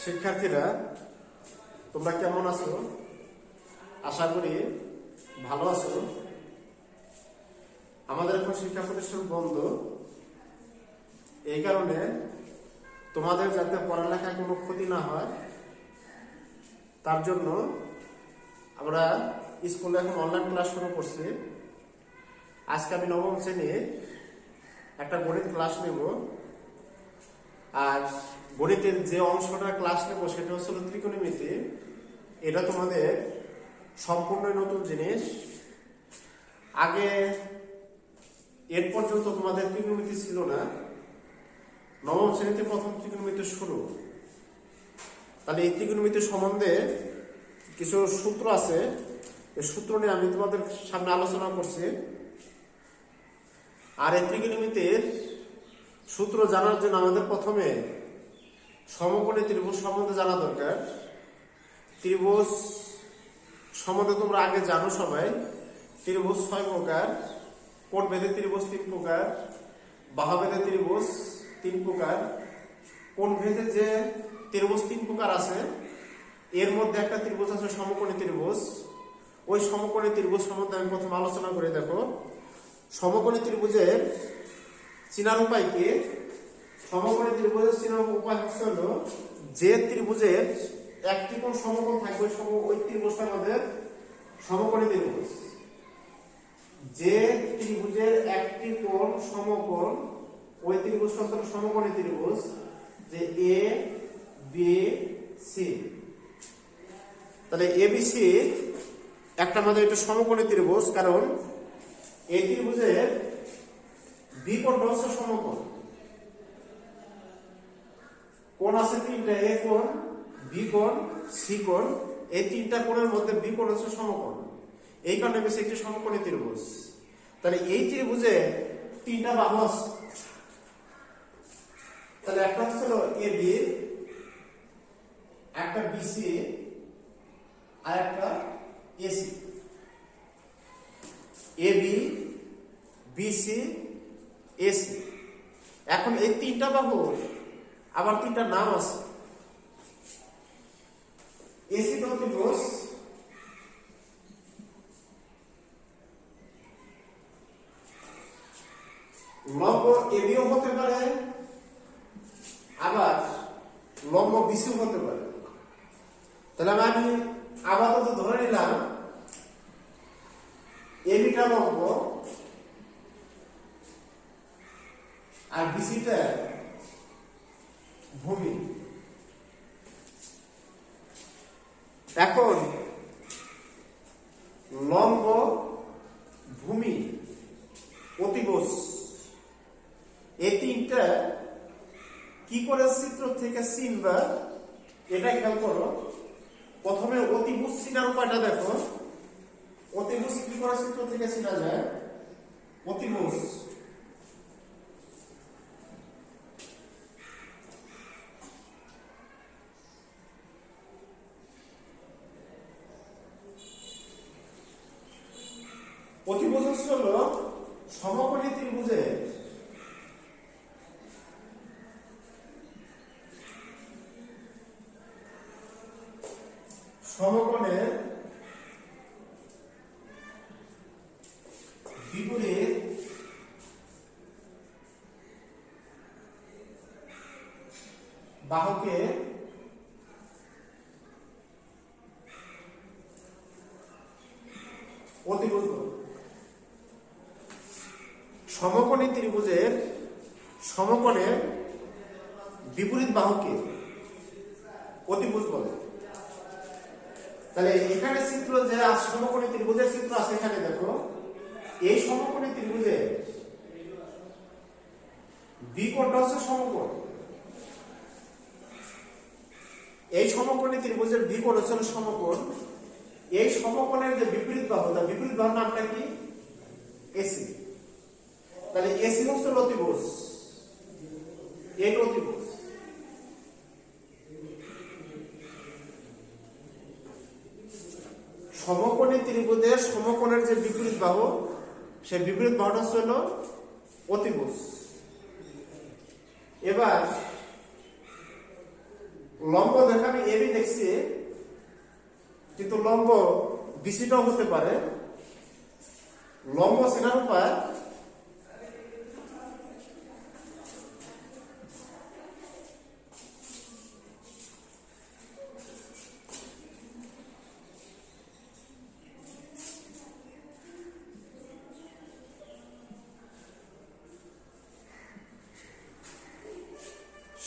শিক্ষার্থীরা তোমরা কেমন আছো? আশা করি ভালো আছো। আমাদের এখন শিক্ষা প্রতিষ্ঠান বন্ধ, এই কারণে তোমাদের যাতে পড়ালেখায় কোনো ক্ষতি না হয় তার জন্য আমরা স্কুলে এখন অনলাইন ক্লাস শুরু করছি। আজকে আমি নবম শ্রেণীর একটা গণিত ক্লাস নেব, আর গণিতের যে অংশটা ক্লাস নেব সেটা হচ্ছে ত্রিকোণমিতি। এটা তোমাদের সম্পূর্ণ নতুন জিনিস। আগে এর পর্যন্ত তোমাদের ত্রিকোণমিতি ছিল না, নবম শ্রেণীতে প্রথম ত্রিকোণমিতি শুরু। তাহলে এই ত্রিকোণমিতি সম্বন্ধে কিছু সূত্র আছে, এই সূত্র নিয়ে আমি তোমাদের সামনে আলোচনা করছি। আর এই ত্রিকোণমিতির সূত্র জানার জন্য আমাদের প্রথমে সমকোণী ত্রিভুজ সম্বন্ধে জানা দরকার। ত্রিভুজ সম্বন্ধে তোমরা আগে জানো সবাই, ত্রিভুজ 6 প্রকার, কোণ ভেদে ত্রিভুজ 3 প্রকার, বাহু ভেদে ত্রিভুজ 3 প্রকার। কোণ ভেদে যে ত্রিভুজ 3 প্রকার আছে এর মধ্যে একটা ত্রিভুজ আছে সমকোণী ত্রিভুজ। ওই সমকোণী ত্রিভুজ সম্বন্ধে আমি প্রথম আলোচনা করে দেখো। সমকোণী ত্রিভুজের চিনার উপায় কি? সমকোণী ত্রিভুজের চিনার উপায় হচ্ছে যে ত্রিভুজের একটি কোণ সমকোণ থাকবে ওই ত্রিভুজটা আমাদের সমকোণী ত্রিভুজ। যে ত্রিভুজের একটি কোণ সমকোণ ওই ত্রিভুজটা হচ্ছে সমকোণী ত্রিভুজ। যে এ বি সি, তাহলে এ বি সি একটা আমাদের এটা সমকোণী ত্রিভুজ, কারণ এই ত্রিভুজের বি কোণটা হচ্ছে সমকোণ। কোণ আছে তিনটা, এ কোণ, বি কোণ, সি কোণ। এই তিনটা কোণের মধ্যে বি কোণ হচ্ছে সমকোণ, এই কারণে বেশি একটি সমকোণী ত্রিভুজ। তাহলে এই ত্রিভুজে তিনটা বাহু আছে। তাহলে একটা হচ্ছে এ বি, একটা বিসি, আর একটা AC. A B, BC, AC. এখন এই তিনটা বাহু আবার তিনটা নাম আছে। এসি ত্রিভুজ, লম্ব এবিও হতে পারে, আবার লম্ব বিসিও হতে পারে। তাহলে আমি আপাতত ধরে নিলাম এবিটা লম্ব আর বিসিটা ভূমি। এখন লম্ব, ভূমি, অতিভুজ এই তিনটা কি করে চিত্র থেকে চিনবা এটা খেয়াল করো। প্রথমে অতিভুজ চিনার উপায়টা দেখো। অতিভুজ কি করে চিত্র থেকে চিনা যায়? অতিভুজ অতিভুজ হলো সমকোণী ত্রিভুজের সমকোণের বিপরীত বাহুকে অতিভুজ বলে। সমকোণী ত্রিভুজের সমকোণের বিপরীত বাহুকে অতিভুজ বলে। তাহলে এখানে চিত্র যে সমকোণী ত্রিভুজের চিত্র আছে, এখানে দেখো এই সমকোণী ত্রিভুজের বি কোণটা হচ্ছে সমকোণ। এই সমকোণী ত্রিভুজের বি কোণ হচ্ছে সমকোণ। এই সমকোণের যে বিপরীত বাহু, তার বিপরীত বাহুর নামটা কি? এসি। তাহলে এসি হচ্ছে অতিভুজ, এই অতিভুজ। সমকোণী ত্রিভুজের সমকোণের যে বিপরীত বাহু, সেই বিপরীত বাহুটা হলো অতিভুজ। এবার লম্ব দেখে আমি এবি দেখছি, কিন্তু লম্ব বিসিটাও হতে পারে। লম্ব চেনার উপায়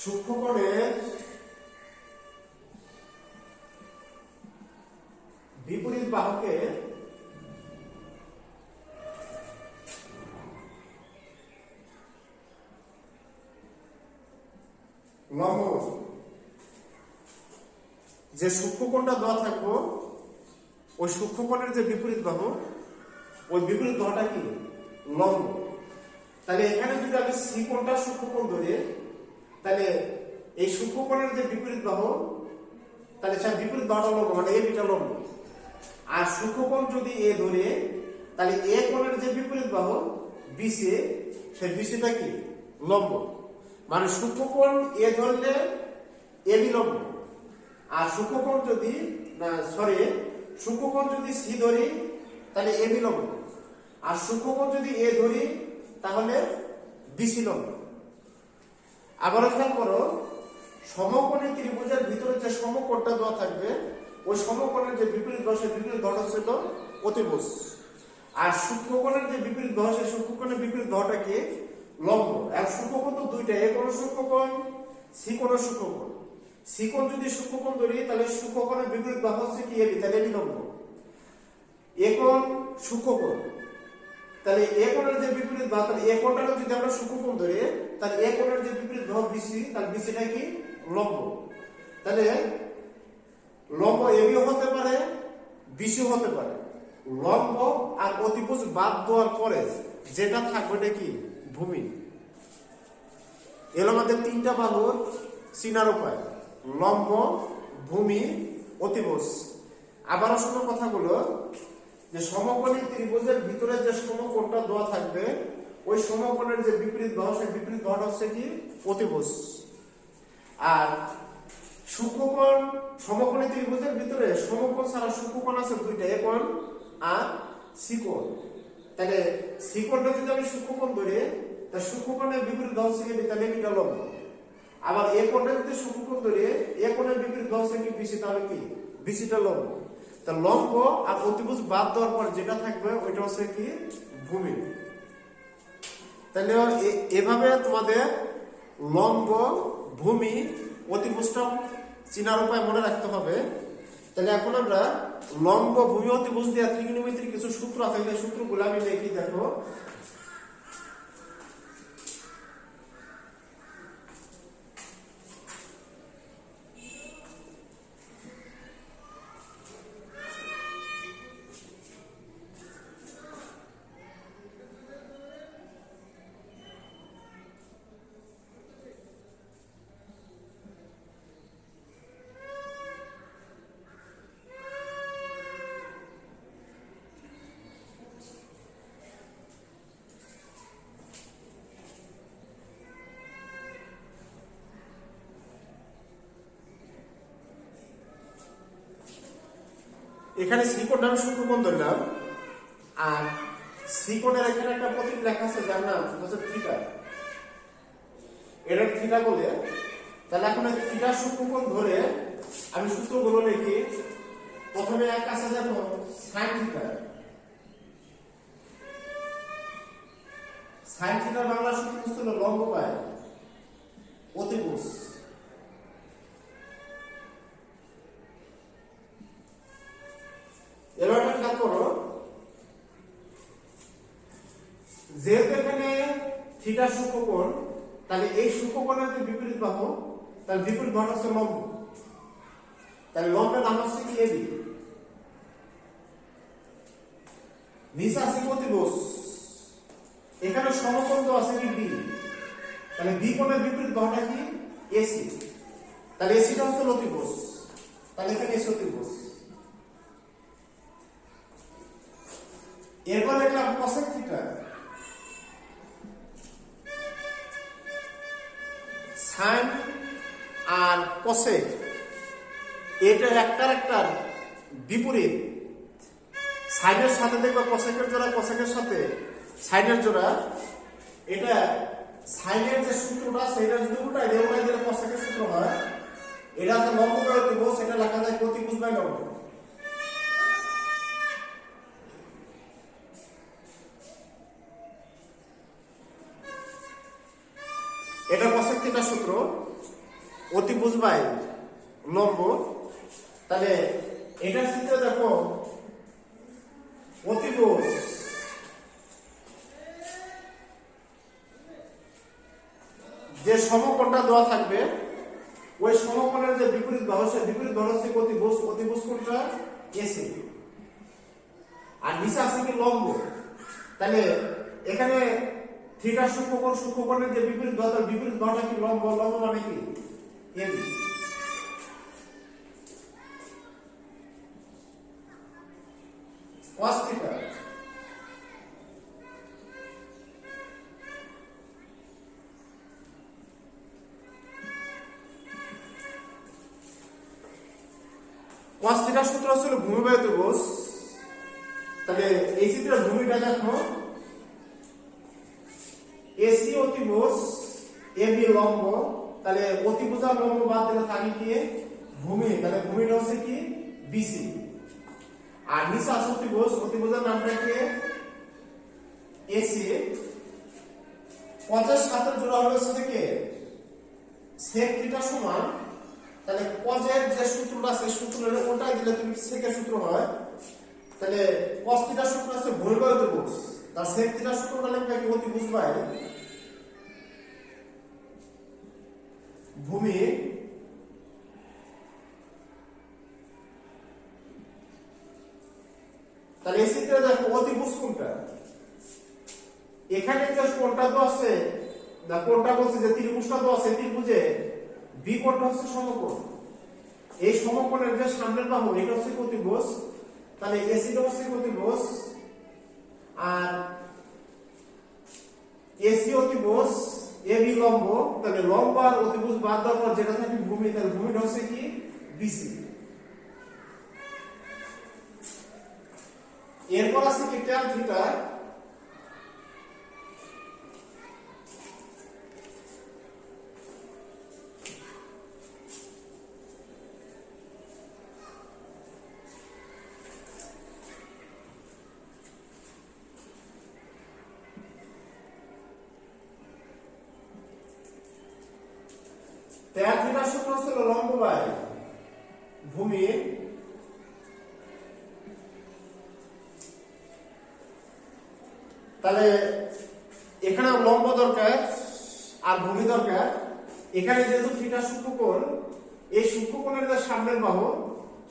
সূক্ষ্মকোণের বিপরীত বাহুকে লম্ব। যে সূক্ষ্মকোণটা দেওয়া থাকবো ওই সূক্ষ্মকোণের যে বিপরীত বাহু, ওই বিপরীত বাহুটা কি লম্ব। তাহলে এখানে যদি আমি সি কোণটা সূক্ষ্মকোণ ধরি, তাহলে এই সূক্ষ্মকোণের যে বিপরীত বাহু, তাহলে সেই বিপরীত বাহুটা লম্ব, মানে এ বিটা লম্ব। আর সূক্ষ্মকোণ যদি এ ধরে, তাহলে এ কোণের যে বিপরীত বাহু বিসি, সেই বিসিটা কি লম্ব। মানে সূক্ষ্মকোণ এ ধরলে এ বি লম্ব, আর সূক্ষ্মকোণ যদি সূক্ষ্মকোণ যদি সি ধরি তাহলে এ বি লম্ব, আর সূক্ষ্মকোণ যদি এ ধরি তাহলে বিসি লম্ব। আবার খেয়াল করো, সমকোণী ত্রিভুজের ভিতরে যে সমকোণটা দেওয়া থাকবে ওই সমকোণের যে বিপরীত বাহু, সেই বিপরীত বাহুটা ছিল অতিভুজ। আর সূক্ষ্মকোণের যে বিপরীত বাহু, সেই সূক্ষ্মকোণের বিপরীত বাহুটা কি লম্ব। আর সূক্ষ্মকোণ তো দুইটা, এ কোণ সূক্ষ্মকোণ, সি কোণ সূক্ষ্মকোণ। সি কোণ যদি সূক্ষ্মকোণ ধরি তাহলে সূক্ষ্মকোণের বিপরীত বাহু হচ্ছে কি এবি, তাহলে এবি লম্ব। এ কোণ সূক্ষ্মকোণ, তাহলে এ কোণের যে বিপরীত বাহু, তাহলে এ কোণটাকে যদি আমরা সূক্ষ্মকোণ ধরি তাহলে এ কোণের যে বিপরীত বাহু বিসি, তাহলে বিসিটা কি লম্ব। তাহলে লম্ব এবিও হতে পারে, বিসিও হতে পারে। লম্ব আর অতিভুজ বাদ দেওয়ার পরে যেটা থাকবে এটা কি ভূমি। এর আমাদের তিনটা বাহুর চিনার উপায়: লম্ব, ভূমি, অতিভুজ। আবারও শোনো কথাগুলো, যে সমকোণী ত্রিভুজের ভিতরে যে সমকোণটা দেওয়া থাকবে ওই সমকোণের যে বিপরীত বাহু, সেই বিপরীত বাহুটা হচ্ছে কি অতিভুজ। আর সূক্ষ্মকোণ, সমকোণী ত্রিভুজের ভিতরে সমকোণ ছাড়া সূক্ষ্মকোণ আছে দুইটা, এ কোণ আর সি কোণ। তাহলে সি কোণটা যদি আমি সূক্ষ্মকোণ ধরি, তাহলে সূক্ষ্মকোণের বিপরীত বাহু হচ্ছে কি, তাহলে এটা লম্ব। আবার এ কোণটা যদি সূক্ষ্মকোণ ধরি, এ কোণের বিপরীত বাহু হচ্ছে কি বিসি, তাহলে কি বিসিটা লম্ব। তা লম্ব আর অতিভুজ বাদ দেওয়ার পর যেটা থাকবে ওইটা হচ্ছে কি ভূমি। তাহলে এভাবে তোমাদের লম্ব, ভূমি, অতিভুজটা চিনার উপায় মনে রাখতে হবে। তাহলে এখন আমরা লম্ব, ভূমি, অতিভুজ দিয়ে ত্রিকোণমিতির কিছু সূত্র আছে, সেই সূত্রগুলো আমি লিখি, দেখো। এখানে শ্রীকোণটা আমি সূক্ষ্মকোণ ধরলাম, আর শ্রীকোণের এখানে একটা প্রতীক লেখা আছে যার নাম হচ্ছে থিটা। এটা থিটা বলে। তাহলে এখন থিটা সূক্ষ্মকোণ ধরে আমি সূত্রগুলো লিখি। প্রথমে এক আছে দেখো সাইন থিটা। সাইন থিটার বাংলা সূত্র হচ্ছে লম্ব বাই অতিভুজ। এবার খেয়াল করো, যেহেতু এখানে থিটা সূক্ষ্মকোণ, তাহলে এই সূক্ষ্মকোণের যে বিপরীত বাহু, তার বিপরীত বাহু হচ্ছে লম্ব। তাহলে লম্বের নাম হচ্ছে কি এবি। নিচে আছে অতিভুজ, এখানে সমকোণ তো আছে কি বি। তাহলে বি কোণের বিপরীত বাহুটা কি এসি। তাহলে এসিটা হচ্ছে অতিভুজ, তাহলে এখানে এসি অতিভুজ। এরপর দেখলাম কোসেক থিটা। সাইন আর কোসেক এটা একটার বিপরীত, সাইনের সাথে দেখবা কোসেকের জোড়া কোসেকের সাথে সাইনের জোড়া, এটা সাইনের যে সূত্রটা সেটা যদি উল্টাই দিলে কোসেকের সূত্র হয়। এটা হচ্ছে লম্ব বাই অতিভুজ, সেটা লেখা যায় প্রতিভুজ বাই লম্ব। এটা কোসেক থিটার সূত্র, অতিভুজ বাই লম্ব। তাহলে এটার সূত্রে দেখো অতিভুজ যে সমকোণটা দেওয়া থাকবে ওই সমকোণের যে বিপরীত বাহু সে বিপরীত বাহু হচ্ছে অতিভুজ। অতিভুজ কোণটা এসি, আর নিচে আছে কি লম্ব। তাহলে এখানে থিটা সূক্ষ্মকোণ, সূক্ষ্মকোণের যে বিপরীত বাহু তার বিপরীত বাহুটা কি লম্ব, লম্ব মানে কি এবি। cos থিটা cos থিটার সূত্র ছিল ভূমি বাই অতিভুজ। তাহলে এই চিত্রের ভূমিটা দেখো এসি অতিভুজ এবি লম্ব। তাহলে অতিভুজ আর লম্ব বাদ দিলে থাকে কি ভূমি। তাহলে ভূমিটা হচ্ছে কি বিসি। আর নিচে আছে অতিভুজ, অতিভুজের নামটা কি এসি। 50 সাথে জোড়া হয়েছে থেকে সেক থিটা সমান, তাহলে কজের যে সূত্রটা আছে সূত্রের ওটাই দিলে তুমি সেকের সূত্র হয়। তাহলে cos থিটার সূত্র আছে ভূমি বাই অতিভুজ, তার সেক থিটার সূত্রটা লিখবে কি অতিভুজ বাই ভূমি। তাহলে এই চিত্রে দেখো অতিভুজ কোণটা, এখানে যে কোণটা তো আছে না, কোণটা বলছে যে ত্রিভুজটা তো আছে, ত্রিভুজে বি কোণটা হচ্ছে সমকোণ। এই সমকোণের যে সামনের বাহু এটা হচ্ছে অতিভুজ। তাহলে এসিটা হচ্ছে অতিভুজ, আর এসি অতিভুজ এবি লম্ব। তাহলে লম্ব আর অতিভুজ বাদ দেওয়ার পর যেটা থাকে ভূমি, তাহলে ভূমিটা হচ্ছে কি বিসি। এরপর আছে কি ট্যান থিটা। ট্যান থিটার সূত্র ছিল লম্ব বাই ভূমি। তাহলে এখানে লম্ব দরকার আর ভূমি দরকার। এখানে যেহেতু থিটা সূক্ষ্মকোণ, এই সূক্ষ্মকোণের যে সামনের বাহু,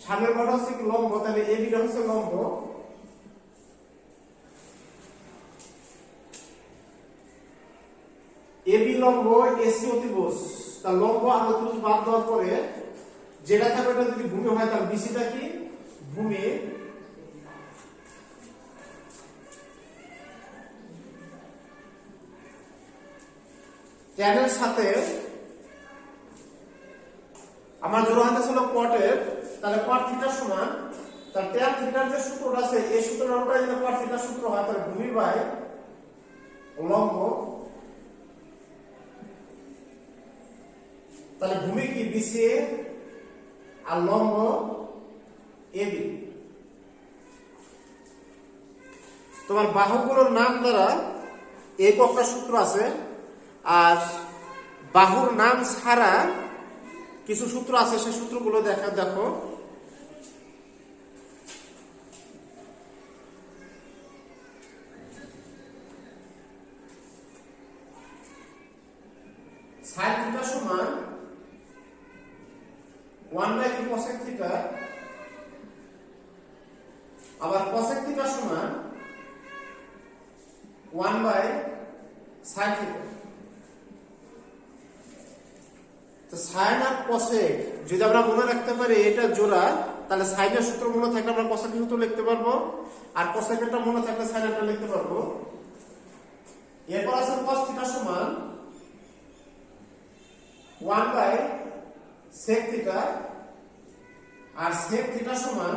সামনের বাহুটা হচ্ছে কি লম্ব। তাহলে এবিটা হচ্ছে লম্ব, এবি লম্ব এসি অতিভুজ। তার লম্ব আর অতিভুজ বাদ দেওয়ার পরে যেটা থাকবে এটা যদি ভূমি হয় তার বিসিটা কি ভূমি। ট্যানের সাথে আমার জোড়া হাতে ছিল কটের, তাহলে কট থিটা সমান, তার ট্যান থিটার যে সূত্রটা আছে এই সূত্রের অনুযায়ী যদি কট থিটার সূত্র হয় তাহলে ভূমি বাই লম্ব। তাহলে ভূমি কি বিসি আর লম্ব এবি। তোমার বাহুগুলোর নাম দ্বারা এই একটা সূত্র আছে, আর বাহুর নাম ছাড়া কিছু সূত্র আছে, সেই সূত্রগুলো দেখো। সাইন থিটা সমান 1/2 cosec থিটা, আবার cosec থিটা সমান 1/sin থিটা। তো সাইন আর cosec যদি আমরা মনে রাখতে পারি এটা জোড়া, তাহলে সাইনের সূত্র মনে থাকলে আমরা cosec সূত্র লিখতে পারবো, আর cosec এরটা মনে থাকলে সাইন এরটা লিখতে পারবো। এরপর আছে cos থিটা সমান 1/sec থিটা, আর sec থিটা সমান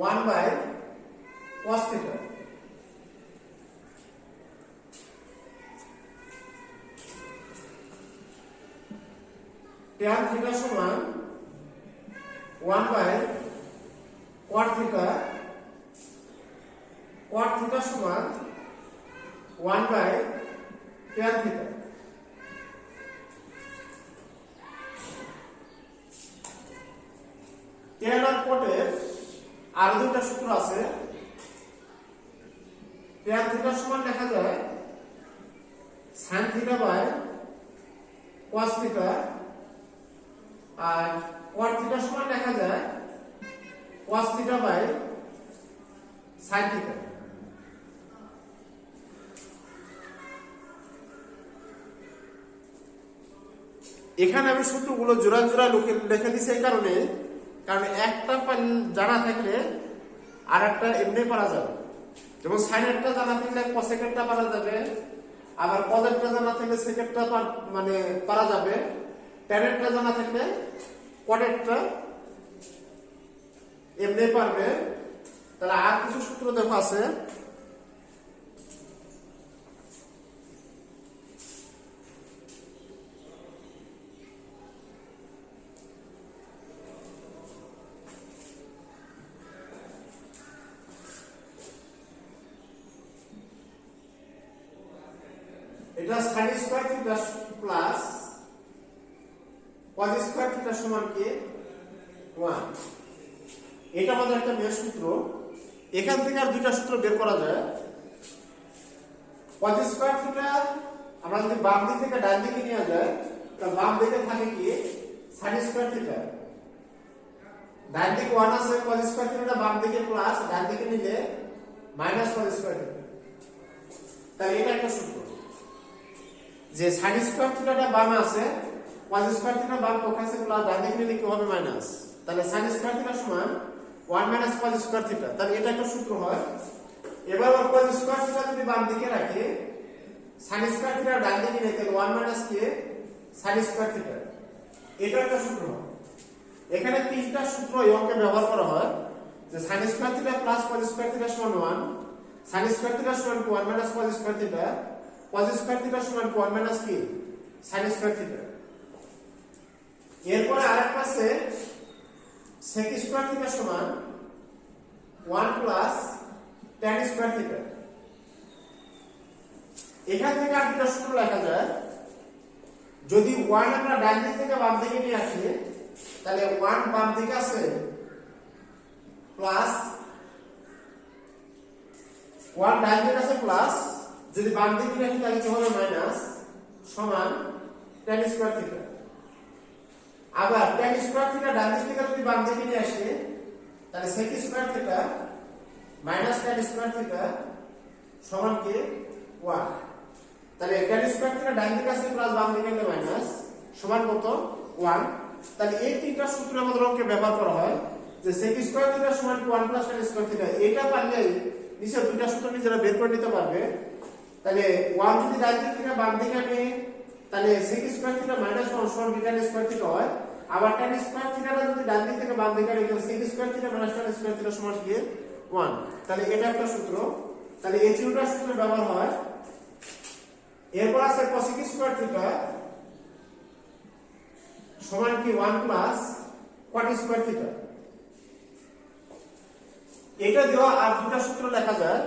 1 by cos theta. tan theta সমান 1 by cot theta. cot theta সমান 1 বাই tan থিটা। tan আর cot এর আর দুটো সূত্র আছে। tan থিটা সমান লেখা যায় sin theta by cos theta, আর cot থিটা সমান লেখা যায় cos theta by sin theta. এখানে আমি সূত্রগুলো জোড়া জোড়া লিখে দিছি এই কারণে, কারণ একটা জানা থাকলে আর একটা এমনি পারা যাবে। যেমন সাইনেরটা জানা থাকলে কসেকেরটা পারা যাবে, আবার কজেরটা জানা থাকলে সেকেরটা মানে পারা যাবে, ট্যানেরটা জানা থাকলে কটেরটা এমনি পারবে। তাহলে আর কিছু সূত্র দেখো আছে। এটা sin square theta plus cos square theta সমান কি 1। এটা আমাদের একটা মেন সূত্র। এখান থেকে আর দুইটা সূত্র বের করা যায়। cos স্কয়ার থিটা আমরা যদি বাম দিক থেকে ডান দিকে নিয়ে যায়, তাহলে বাম দিকে থাকে কি sin স্কয়ার থিটা। ডান দিকে 1 আছে, cos স্কয়ার থিটা বাম দিকে প্লাস, ডান দিকে নিলে মাইনাস cos স্কয়ার থিটা। তাহলে এটা একটা সূত্র যে sin স্কয়ার থিটাটা বামে আছে, cos স্কয়ার থিটা বাম পক্ষে আছে প্লাস, ডান দিকে নিলে কি হবে মাইনাস। তাহলে sin স্কয়ার থিটা সমান 1 মাইনাস cos স্কয়ার থিটা। তাহলে এটা একটা সূত্র হয়। এবার cos স্কয়ার থিটা যদি বাম দিকে রাখি, sin স্কয়ার থিটা ডান দিকে নিলে 1 মাইনাস কি sin স্কয়ার থিটা। এটা একটা সূত্র হয়। এখানে তিনটা সূত্র এই অঙ্কে ব্যবহার করা হয় যে sin square theta plus cos square theta সমান 1, sin স্কয়ার থিটা সমান 1 minus cos square theta, cos square theta সমান 1 মাইনাস কি sin স্কয়ার থিটা। এরপর আরেকটা আছে sec স্কয়ার থিটা সমান 1 প্লাস tan স্কয়ার থিটা। এখান থেকে আর দুটো সূত্র লেখা যায়। যদি 1 আমরা ডান দিক থেকে বাম দিকে নিয়ে আসি, তাহলে 1 বাম দিকে আছে প্লাস 1 ডান দিকে আছে প্লাস, যদি বাম দিকে নিয়ে আসি তাহলে কি হবে মাইনাস, সমান tan স্কয়ার থিটা। আবার tan স্কয়ার থিটা ডান দিক থেকে যদি বাম দিকে নিয়ে আসি, তাহলে sec square theta minus tan square theta সমান কি 1। তাহলে tan স্কয়ার থিটা ডান দিকে আছে প্লাস, বাম দিকে নিলে মাইনাস, সমান কত 1। তাহলে এই তিনটা সূত্র আমাদের অঙ্কে ব্যবহার করা হয় যে sec স্কয়ার থিটা সমান 1 প্লাস tan স্কয়ার থিটা। এটা পারলে নিচে দুইটা সূত্র নিজেরা বের করে নিতে পারবে। তাহলে 1 যদি ডান দিক থেকে বাম দিকে আনি, তাহলে sec স্কয়ার থিটা মাইনাস 1 সমান tan স্কয়ার থিটা হয়। আবার tan স্কয়ার থিটাটা যদি ডান দিক থেকে বাম দিকে আনি, তাহলে sec square theta minus tan square theta সমান কি 1। তাহলে এটা একটা সূত্র। তাহলে এই তিনটা সূত্র ব্যবহার হয়। এরপর আছে cosec স্কয়ার থিটা সমান কি 1 প্লাস cot স্কয়ার থিটা। এটা দেওয়া আর দুটো সূত্র লেখা যায়।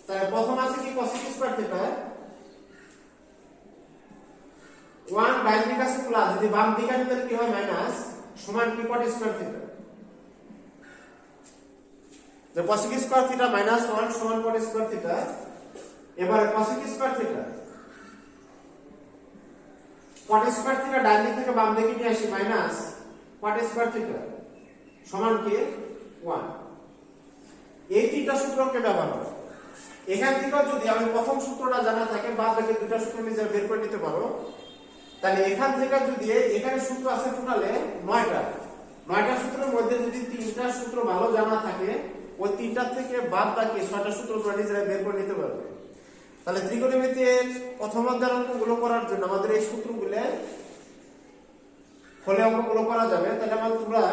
তাহলে প্রথম আছে কি cosec স্কয়ার থিটা 1 ডান দিকে আছে প্লাস, যদি বাম দিকে আনি তাহলে কি হয় মাইনাস, সমান কি cot স্কয়ার থিটা। যে cosec স্কয়ার থিটা মাইনাস 1 সমান cot স্কয়ার থিটা। এবার cosec square theta cot square theta ডান দিক থেকে বাম দিকে নিয়ে আসি, মাইনাস cot স্কয়ার থিটা সমান কি 1। এই তিনটা সূত্রকে ব্যবহার হয়। এখান থেকে যদি আমি প্রথম সূত্রটা জানা থাকে, বাদ বাকি দুটো সূত্র নিজে বের করে নিতে পারো। তাহলে এখান থেকে যদি এখানে সূত্র আছে টোটালে 9টা সূত্রের মধ্যে যদি তিনটা সূত্র ভালো জানা থাকে, ওই তিনটা থেকে বাদ বাকি 6টা সূত্র তোমরা নিজেরা বের করে নিতে পারবে। তাহলে ত্রিকোণমিতির প্রথম অধ্যায়ের অঙ্কগুলো করার জন্য আমাদের এই সূত্রগুলো ফলে অঙ্কগুলো করা যাবে। তাহলে তোমরা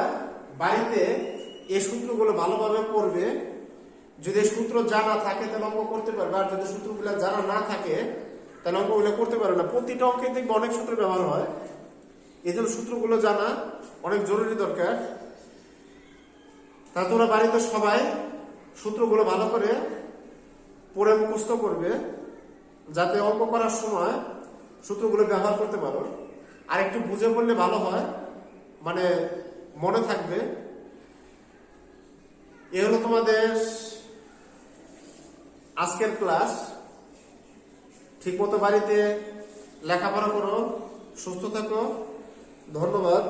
বাড়িতে এই সূত্রগুলো ভালোভাবে পড়বে। যদি এই সূত্র জানা থাকে তাহলে অঙ্ক করতে পারবে, আর যদি সূত্রগুলো জানা না থাকে তাহলে অঙ্কগুলো করতে পারবে না। প্রতিটা অঙ্কে দেখবে অনেক সূত্র ব্যবহার হয়, এই জন্য সূত্রগুলো জানা অনেক জরুরি দরকার। তা তোমরা বাড়িতে সবাই সূত্রগুলো ভালো করে পড়ে মুখস্থ করবে, যাতে অঙ্ক করার সময় সূত্রগুলো ব্যবহার করতে পারো। আর একটু বুঝে পড়লে ভালো হয়, মানে মনে থাকবে। এ হলো তোমাদের আজকের ক্লাস। ঠিকমতো বাড়িতে লেখাপড়া করো, সুস্থ থাকো। ধন্যবাদ।